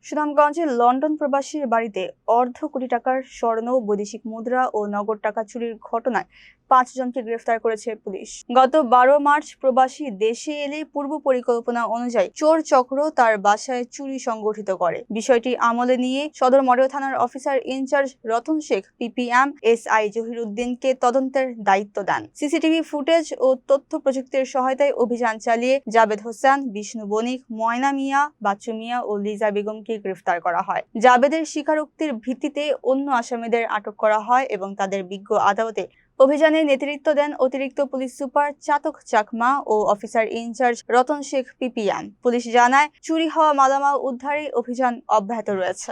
সুনামগঞ্জের লন্ডন প্রবাসীর বাড়িতে অর্ধ কোটি টাকার স্বর্ণ, বৈদেশিক মুদ্রা ও নগদ টাকা চুরির ঘটনায় ৫ জনকে গ্রেফতার করেছে পুলিশ। গত ১২ মার্চ প্রবাসী দেশে এলে পূর্ব পরিকল্পনা অনুযায়ী চোর চক্র তার বাসায় চুরি সংগঠিত করে। বিষয়টি আমলে নিয়ে সদর মডেল থানার officer in charge Ratan Sheikh PPM SI জহিরুদ্দিনকে তদন্তের দায়িত্ব দেন। সিসিটিভি ফুটেজ ও তথ্য প্রযুক্তির সহায়তায় অভিযান চালিয়ে জাবেদ হোসেন, বিষ্ণু বণিক, ময়না মিয়া, বাচ্চু মিয়া ও লিজা বেগমকে গ্রেফতার করা হয়। জাবেদের স্বীকারোক্তির ভিত্তিতে অন্য আসামিদের আটক করা হয় এবং তাদের বিজ্ঞ আদালতে অভিযানে নেতৃত্ব দেন অতিরিক্ত পুলিশ সুপার চাতক চাকমা ও officer in charge Ratan Sheikh PPM. Police জানায়, চুরি হওয়া মালামাল উদ্ধারে অভিযান অব্যাহত রয়েছে।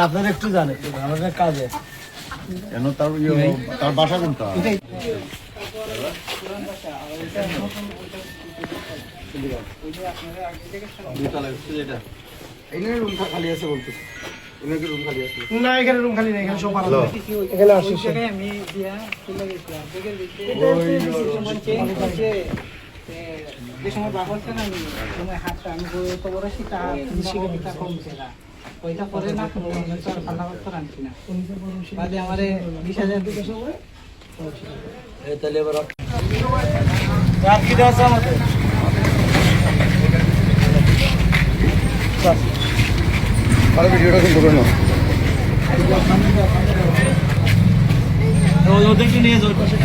আপনারা একটু জানেন আমাদের কাজে কেন তার বাসা কোনটা? খালি আছে বলতে না, এখানে রুম খালি নেই, এখানে সব ভালো। এখানে আসি আমি দিয়া চলে গেছিলাম যে সময় বাবা বলছেন আমি সময় হাতটা আমি তো বড় সেটা কমছে না ওইটা পরে না ঠান্ডা করতে রাখছি না বাদে আমার ২০,০০০ দিকে সময় তাহলে এবার রাত কি দেওয়া আছে আমাদের ভিডিওটা কিন্তু করে নাও ওদেরকে নিয়ে যাও পাশে